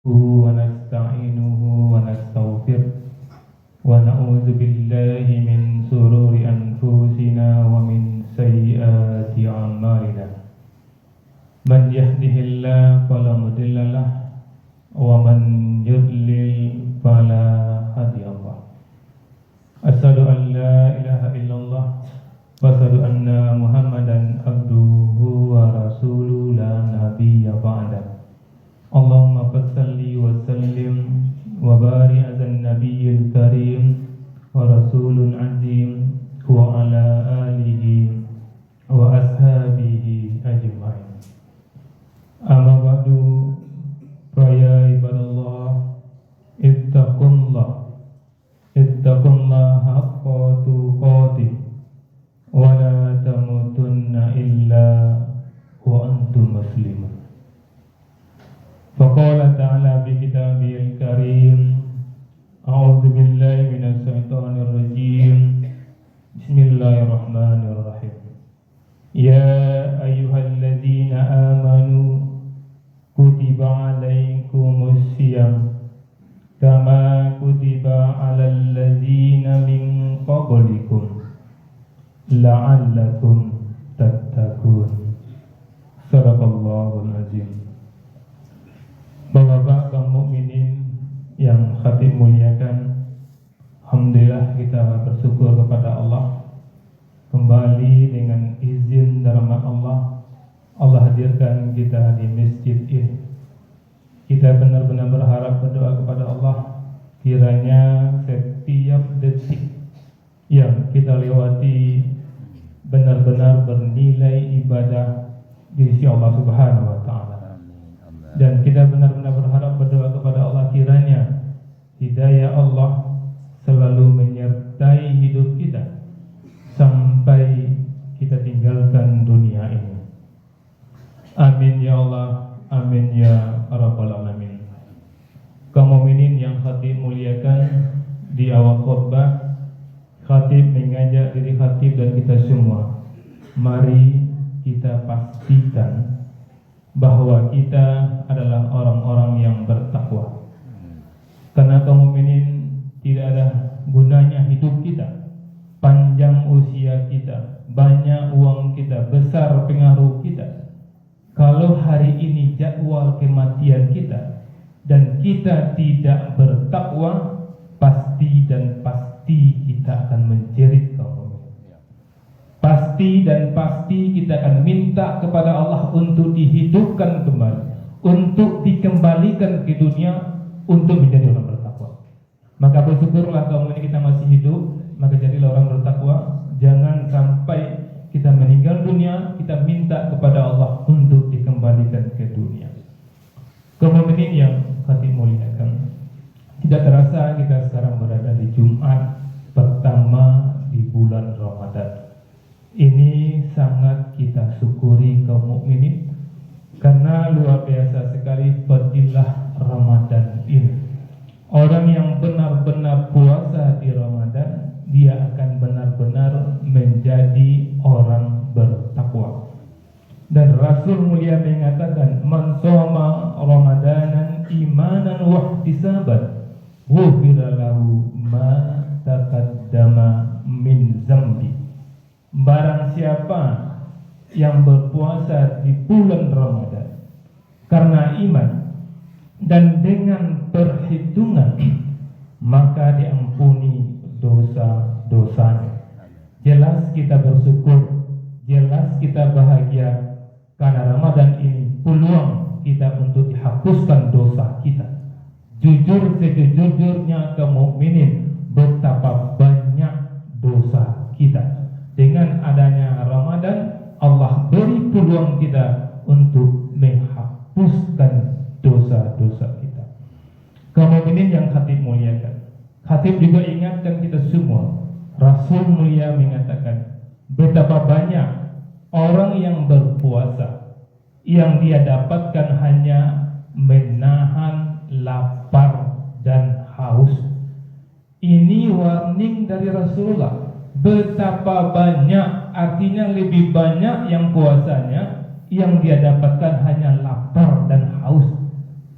ونستعينه ونستغفره ونعوذ بالله من شرور أنفسنا ومن سيئات أعمالنا من يهده الله فلا مضل له ومن يضلل فلا هادي له أشهد أن لا إله إلا الله وأشهد أن محمدا عبده ورسوله لا نبي بعده اللهم صل وسلم وبارك على النبي الكريم ورسول عظيم وعلى آله وأصحابه أجمعين أما بعد فيا عباد الله اتقوا الله حق تقاته ولا تموتن إلا وأنتم مسلمون فقال تعالى في كتابه الكريم أعوذ بالله من الشيطان الرجيم بسم الله الرحمن الرحيم يا أيها الذين آمنوا كتب عليكم الصيام كما كتب على الذين من قبلكم لعلكم تتقون صدق الله العظيم. Bapak-bapak kaum mukminin yang khatib muliakan, alhamdulillah kita bersyukur kepada Allah. Kembali dengan izin dan rahmat Allah hadirkan kita di masjid ini. Kita benar-benar berharap berdoa kepada Allah, kiranya setiap detik yang kita lewati benar-benar bernilai ibadah di sisi Allah Subhanahu wa taala. Dan kita benar-benar berharap berdoa kepada Allah, kiranya hidayah Allah selalu menyertai hidup kita sampai kita tinggalkan dunia ini. Amin ya Allah, amin ya Rabbal Alamin. Kaum mukminin yang khatib muliakan, di awal khutbah khatib mengajak diri khatib dan kita semua, mari kita pastikan bahwa kita adalah orang-orang yang bertakwa. Karena kaum mukminin, tidak ada gunanya hidup kita, panjang usia kita, banyak uang kita, besar pengaruh kita, kalau hari ini jadwal kematian kita dan kita tidak bertakwa, pasti dan pasti kita akan menjerit kaum mukminin. Pasti dan pasti kita akan minta kepada Allah untuk dihidupkan kembali, untuk dikembalikan ke dunia, untuk menjadi orang bertakwa. Maka bersyukurlah kaum mukminin kita masih hidup, maka jadilah orang bertakwa. Jangan sampai kita meninggal dunia, kita minta kepada Allah untuk dikembalikan ke dunia. Kaum mukminin yang khatib muliakan, tidak terasa kita sekarang berada di Jumat pertama di bulan Ramadan. Ini sangat kita syukuri kaum mukminin, karena luar biasa sekali fadilah Ramadan ini. Orang yang benar-benar puasa di Ramadan, dia akan benar-benar menjadi orang bertakwa. Dan Rasul mulia mengatakan, man shoma Ramadanan imanan wa ihtisaban ghufira lahu ma taqaddama min zambi. Barang siapa yang berpuasa di bulan Ramadan karena iman dan dengan perhitungan, maka diampuni dosa-dosanya. Jelas kita bersyukur, jelas kita bahagia, karena Ramadan ini peluang kita untuk dihapuskan dosa kita. Jujur sejujurnya kaum mukminin, betapa banyak dosa kita. Dengan adanya Ramadan, Allah beri peluang kita untuk menghapuskan dosa-dosa kita. Kaum mukminin yang khatib muliakan, khatib juga ingatkan kita semua. Rasul mulia mengatakan, betapa banyak orang yang berpuasa yang dia dapatkan hanya menahan lapar dan haus. Ini warning dari Rasulullah. Betapa banyak, artinya lebih banyak yang puasanya, yang dia dapatkan hanya lapar dan haus.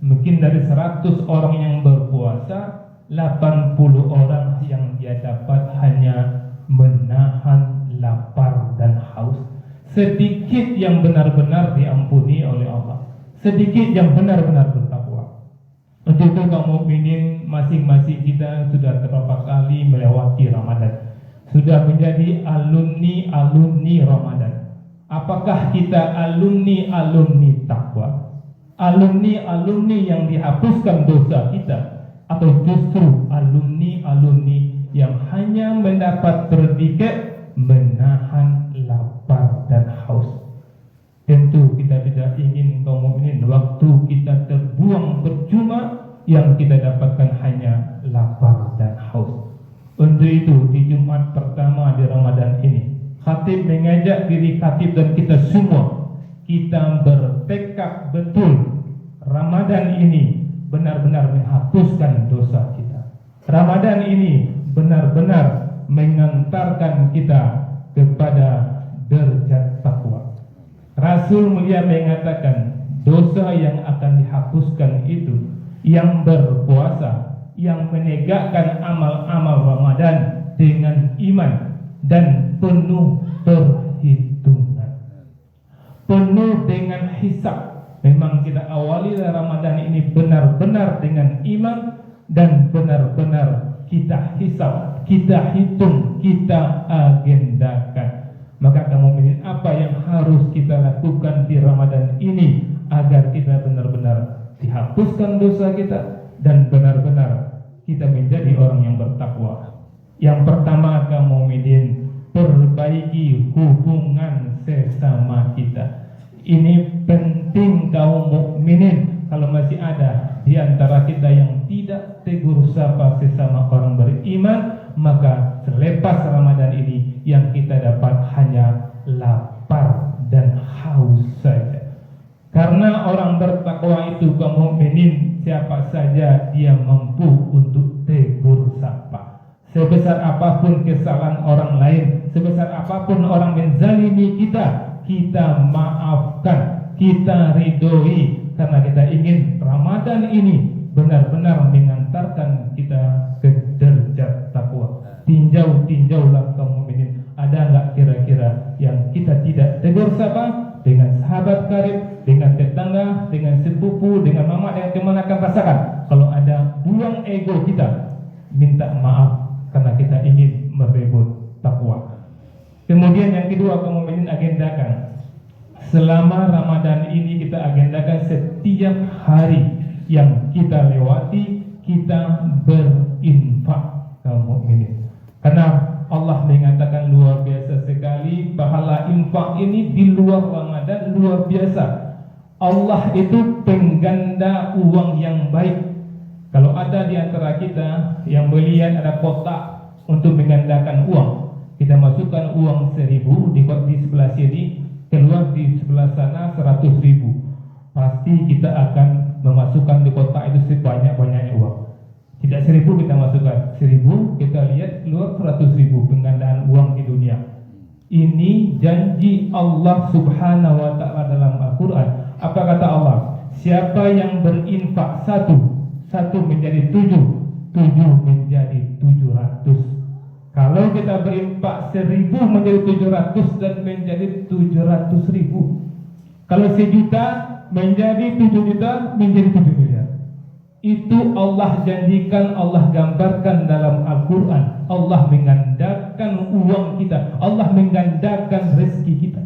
Mungkin dari 100 orang yang berpuasa, 80 orang yang dia dapat hanya menahan lapar dan haus. Sedikit yang benar-benar diampuni oleh Allah, sedikit yang benar-benar bertakwa. Untuk itu kaum mukminin, masing-masing kita sudah berapa kali melewati Ramadan, sudah menjadi alumni Ramadan. Apakah kita alumni takwa, alumni yang dihapuskan dosa kita, atau justru alumni yang hanya mendapat predikat menahan lapar dan haus? Tentu kita tidak ingin kaum mukminin waktu kita terbuang percuma, yang kita dapatkan hanya lapar dan haus. Untuk itu di Jumat pertama di Ramadan ini, khatib mengajak diri khatib dan kita semua, kita bertekad betul Ramadan ini benar-benar menghapuskan dosa kita. Ramadan ini benar-benar mengantarkan kita kepada derajat takwa. Rasul mulia mengatakan dosa yang akan dihapuskan itu yang berpuasa, yang menegakkan amal-amal Ramadan dengan iman dan penuh perhitungan, penuh dengan hisab. Memang kita awali Ramadan ini benar-benar dengan iman dan benar-benar kita hisab, kita hitung, kita agendakan. Maka kaum mukminin, apa yang harus kita lakukan di Ramadan ini agar kita benar-benar dihapuskan dosa kita dan benar-benar kita menjadi orang yang bertakwa? Yang pertama kaum mukminin, perbaiki hubungan sesama kita. Ini penting kaum mukminin. Kalau masih ada di antara kita yang tidak tegur sapa sesama orang beriman, maka selepas Ramadan ini yang kita dapat hanya lapar dan haus saja. Karena orang bertakwa itu kaum mukminin, siapa saja dia mampu untuk tegur sapa. Sebesar apapun kesalahan orang lain, sebesar apapun orang menzalimi kita, kita maafkan, kita ridhoi, karena kita ingin Ramadan ini benar-benar mengantarkan kita ke derajat takwa. Tinjaulah kaum mukminin, ada enggak kira-kira yang kita tidak tegur sapa dengan sahabat karib, dengan tetangga, dengan sepupu, dengan mama, dengan kemana akan rasakan? Kalau ada buang ego kita, minta maaf karena kita ingin merebut takwa. Kemudian yang kedua kaum mukminin agendakan, selama Ramadan ini kita agendakan setiap hari yang kita lewati kita berinfak kaum mukminin. Karena Allah mengatakan luar biasa sekali, pahala infak ini di luar Ramadan luar biasa. Allah itu pengganda uang yang baik. Kalau ada di antara kita yang melihat ada kotak untuk menggandakan uang, kita masukkan uang 1.000 di sebelah sini, keluar di sebelah sana 100.000, pasti kita akan memasukkan di kotak itu sebanyak-banyaknya uang. Tidak 1.000 kita masukkan, 1.000 kita lihat keluar 100.000 penggandaan uang di dunia. Ini janji Allah subhanahu wa ta'ala dalam Al-Quran. Apa kata Allah? Siapa yang berinfak satu menjadi 7 menjadi 700. Kalau kita berinfak 1.000 menjadi 700 dan menjadi 700.000. Kalau 1.000.000 menjadi 7 juta menjadi 7 miliar. Itu Allah janjikan, Allah gambarkan dalam Al-Quran. Allah menggandakan uang kita, Allah menggandakan rezeki kita.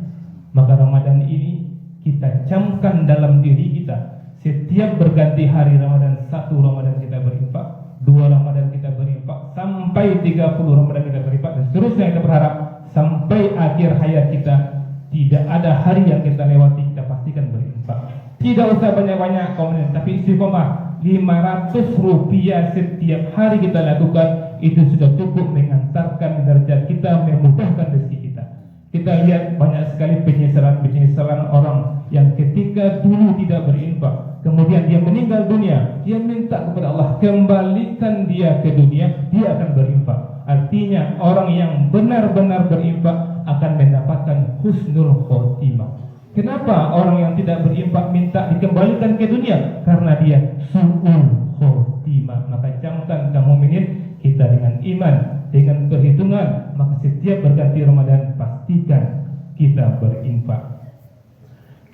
Maka Ramadan ini kita camkan dalam diri kita. Setiap berganti hari Ramadan, 1 Ramadan kita berinfak, 2 Ramadan kita berinfak, sampai 30 Ramadan kita berinfak, dan seterusnya. Kita berharap sampai akhir hayat kita tidak ada hari yang kita lewati kita pastikan berinfak. Tidak usah banyak-banyak komentar, tapi istiqomah. 500 rupiah setiap hari kita lakukan, itu sudah cukup mengantarkan derajat kita, memudahkan rezeki kita. Kita lihat banyak sekali penyesalan orang yang ketika dulu tidak berinfak, kemudian dia meninggal dunia, dia minta kepada Allah kembalikan dia ke dunia, dia akan berinfak. Artinya orang yang benar-benar berinfak akan mendapatkan husnul khotimah. Kenapa orang yang tidak berinfak minta dikembalikan ke dunia? Karena dia su'ul khotimah. Maka camkan kaum mukminin, kita dengan iman, dengan perhitungan, maka setiap berganti Ramadan pastikan kita berinfak.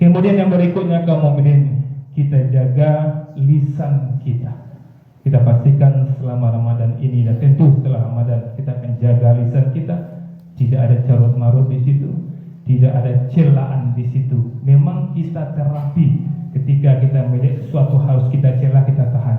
Kemudian yang berikutnya kaum mukminin, kita jaga lisan kita. Kita pastikan selama Ramadan ini, dan tentu setelah Ramadan kita akan jaga lisan kita. Tidak ada carut marut di situ, tidak ada celaan di situ. Memang kita terapi. Ketika kita melihat sesuatu harus kita cela, kita tahan.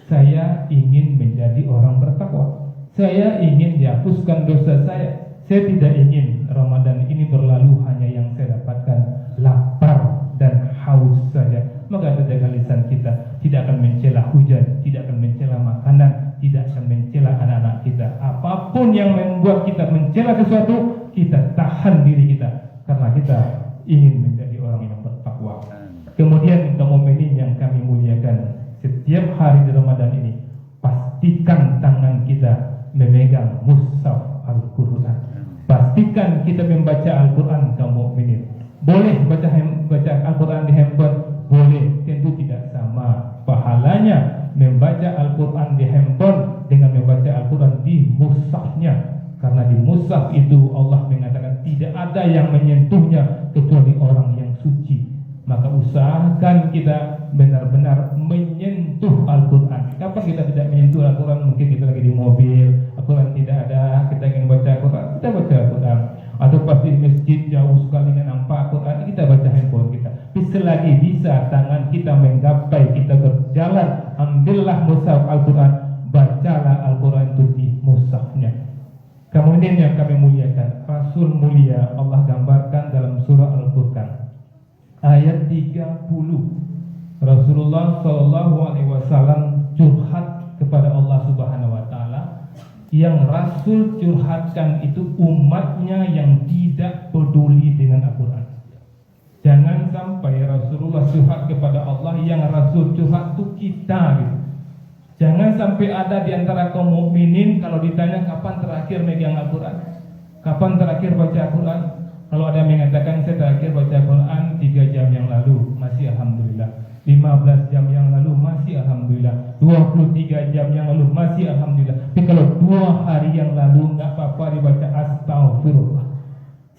Saya ingin menjadi orang bertakwa. Saya ingin dihapuskan dosa saya. Saya tidak ingin Ramadan ini berlalu hanya yang saya dapatkan lapar dan haus saja. Maka kita jaga lisan kita, tidak akan mencela hujan, tidak akan mencela makanan, tidak akan mencela anak-anak kita. Apapun yang membuat kita mencela sesuatu, kita tahan diri kita, karena kita ingin menjadi orang yang bertakwa. Kemudian kaum mukminin yang kami muliakan, setiap hari di Ramadan ini pastikan tangan kita memegang mushaf Al-Quran. Pastikan kita membaca Al-Quran kaum mukminin. Boleh baca Al-Quran di handphone, boleh, tentu tidak sama pahalanya membaca Al-Quran di handphone dengan membaca Al-Quran di mushafnya. Karena di mushaf itu Allah mengatakan tidak ada yang menyentuhnya kecuali orang yang suci. Maka usahakan kita benar-benar menyentuh Al-Quran. Kapan kita tidak menyentuh Al-Quran? Mungkin kita lagi di mobil, Al-Quran tidak ada, kita ingin baca Al-Quran, kita baca Al-Quran. Atau pasti masjid jauh sekali dengan nampak Al-Quran, kita baca handphone kita. Tapi selagi bisa tangan kita menggapai, kita berjalan, ambillah mushaf Al-Quran, bacalah Al-Quran itu di mushafnya. Kemudian yang kami muliakan, Rasul mulia Allah gambarkan dalam surah Al-Furqan ayat 30. Rasulullah SAW curhat kepada Allah Subhanahu wa Ta'ala. Yang Rasul curhatkan itu umatnya yang tidak peduli dengan Al-Quran. Jangan sampai Rasulullah curhat kepada Allah, yang Rasul curhat itu kita gitu. Jangan sampai ada di antara kaum mukminin kalau ditanya kapan terakhir megang Al-Quran, kapan terakhir baca Al-Quran. Kalau ada yang mengatakan saya terakhir baca Al-Quran 3 jam yang lalu, masih Alhamdulillah. 15 jam yang lalu, masih Alhamdulillah. 23 jam yang lalu, masih Alhamdulillah. Tapi kalau 2 hari yang lalu, nggak apa-apa dibaca Astaghfirullah.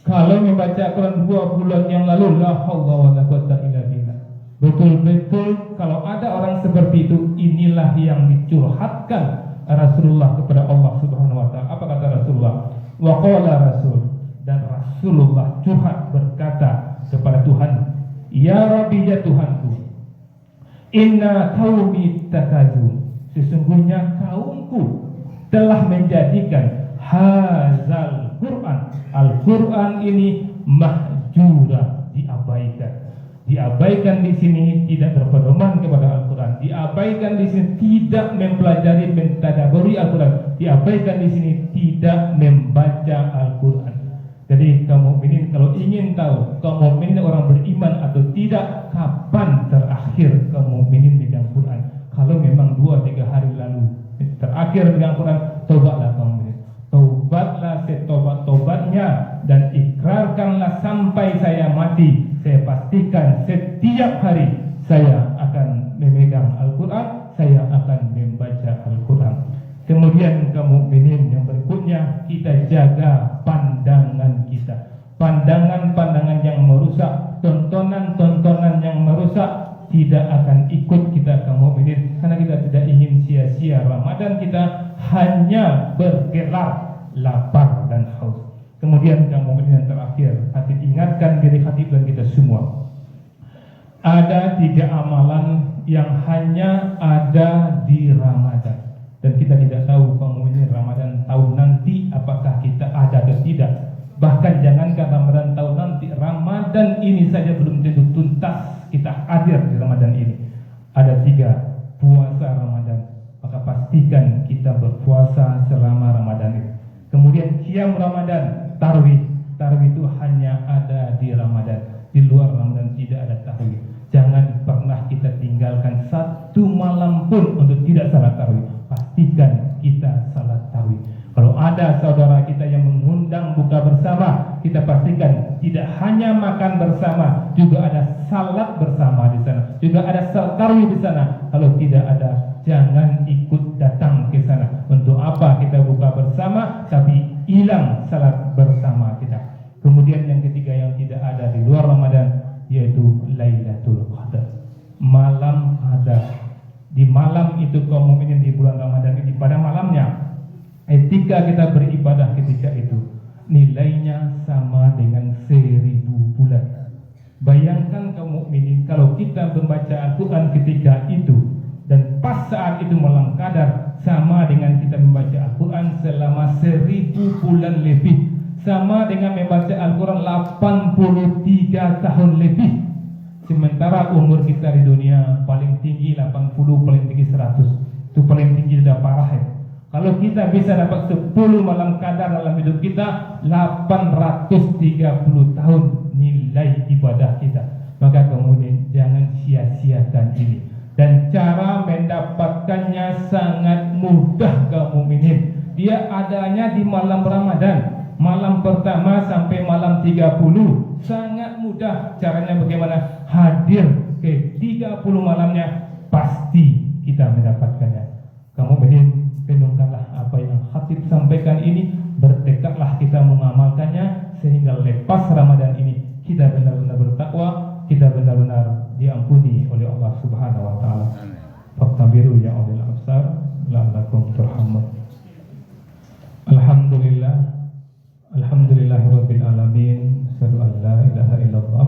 Kalau membaca Al-Quran 2 bulan yang lalu, la haula wa la quwwata illa billah. Betul-betul kalau ada orang seperti itu, inilah yang dicurhatkan Rasulullah kepada Allah Subhanahu wa Ta'ala. Apa kata Rasulullah? Wa qala Rasul, dan Rasulullah curhat berkata kepada Tuhan, ya Rabbi, ya Tuhanku, inna qaumi takazu, sesungguhnya kaumku telah menjadikan hazal Quran, Al-Quran ini mahjura, diabaikan di sini, tidak berpedoman kepada Al-Quran, diabaikan di sini, tidak mempelajari, mentadaburi Al-Quran, diabaikan di sini, tidak membaca Al-Quran. Jadi kaum mukminin kalau ingin tahu kaum mukminin orang beriman atau tidak, kapan terakhir kaum mukminin megang Quran? Kalau memang 2-3 hari lalu terakhir megang Quran, tobatlah kaum mukminin. Tobatlah setobat-tobatnya dan ikrarkanlah sampai saya mati. Saya pastikan setiap hari saya akan memegang Al-Quran, saya akan membaca Al-Quran. Kemudian kaum mukminin yang berikutnya, kita jaga pandangan kita. Pandangan-pandangan yang merusak, tontonan-tontonan yang merusak tidak akan ikut kita kaum mukminin, karena kita tidak ingin sia-sia Ramadan kita hanya bergerak lapar dan haus. Kemudian kaum mukminin yang terakhir, hati ingatkan diri hati dan kita semua. Ada 3 amalan yang hanya ada di Ramadan. Dan kita tidak tahu kaum mukminin Ramadan tahun nanti apakah kita ada atau tidak. Bahkan jangankan Ramadan tahun nanti, Ramadan ini saja belum tentu tuntas kita hadir di Ramadan ini. Ada 3 puasa Ramadan, maka pastikan kita berpuasa selama Ramadan ini. Kemudian qiyam Ramadan, tarawih itu hanya ada di Ramadan. Di luar Ramadan tidak ada tarawih. Jangan pernah kita tinggalkan 1 malam pun untuk tidak salat tarawih. Pastikan kita salat tarawih. Kalau ada saudara kita yang mengundang buka bersama, kita pastikan tidak hanya makan bersama, juga ada salat bersama di sana, juga ada tarawih di sana. Kalau tidak ada, jangan ikut datang ke sana. Untuk apa kita buka bersama tapi hilang salat bersama kita? Kemudian yang ketiga yang tidak ada di luar Ramadan, yaitu Lailatul Qadar, malam qadar. Di malam itu kaum mukminin di bulan Ramadan ini, pada malamnya, ketika kita beribadah ketika itu, nilainya sama dengan 1000 bulan. Bayangkan kaum mukminin kalau kita membaca Al-Quran ketika itu, dan pas saat itu malam qadar, sama dengan kita membaca Al-Quran selama 1000 bulan lebih, sama dengan membaca Al-Quran 83 tahun lebih. Sementara umur kita di dunia paling tinggi 80, paling tinggi 100. Itu paling tinggi, sudah parah ya. Kalau kita bisa dapat 10 malam qadar dalam hidup kita, 830 tahun nilai ibadah kita. Maka kemudian jangan sia-siakan ini. Dan cara mendapatkannya sangat mudah kaum mukminin. Dia adanya di malam Ramadan. Malam pertama sampai malam 30 sangat mudah. Caranya bagaimana? Hadir ke 30 malamnya, pasti kita mendapatkannya. Kamu renungkanlah apa yang khatib sampaikan ini, bertekadlah kita mengamalkannya sehingga lepas Ramadan ini kita benar-benar bertakwa, kita benar-benar diampuni oleh Allah Subhanahu wa taala. Faktabiru ya ulil absar la'allakum turhamun. Alhamdulillah. Alhamdulillahirabbil alamin. Asyhadu an la ilaha illallah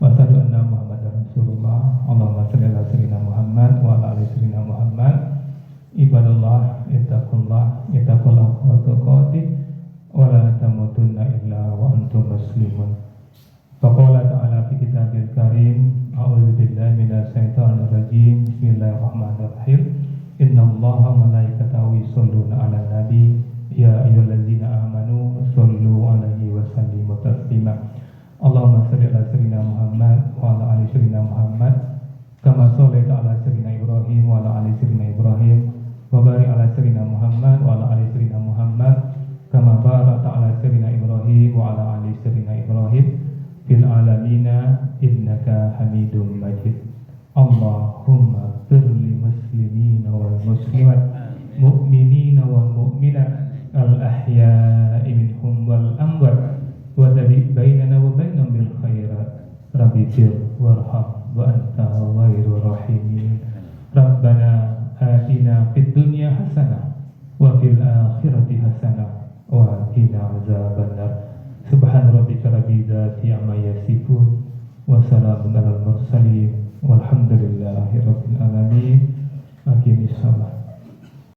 wa asyhadu anna Muhammadar Rasulullah. Allahumma shalli ala sayyidina Muhammad wa ala ali sayyidina Muhammad. Ibadallah, ittaqullah wa tuqatih wa la tamutunna illa wa antum muslimun. Faqala ta'ala fi kitabil karim, a'udzu billahi minasy syaithanir rajim. Bismillahirrahmanirrahim. Innallaha wa malaikatahu yusholluna 'alan nabi. Ya ayyuhallazina amanu shollu 'alaihi wa sallimu taslima. Allahumma shalli ala sayyidina Muhammad wa ala ali sayyidina Muhammad kama shallaita ala sayyidina Ibrahim wa ala ali sayyidina Ibrahim wa barik ala sayyidina Muhammad wa ala ali sayyidina Muhammad kama barakta ala sayyidina Ibrahim wa ala ali sayyidina Ibrahim fil alamina innaka Hamidum Majid. Allahumma ighfir lil muslimina wal muslimat, mu'minina wal mu'minat, al-ahya'i minhum wal amwat, wa tabi' bainana wa bainahum bil khairat. Rabbi fir warham wa anta khairur rahimin. Rabbana atina fid dunya hasanah wa fil akhirati hasanah wa qina azabannar. Subhana rabbika rabbil izzati amma yasifun wa salamun alal mursalin walhamdulillahi rabbil alamin. Aqimissalah.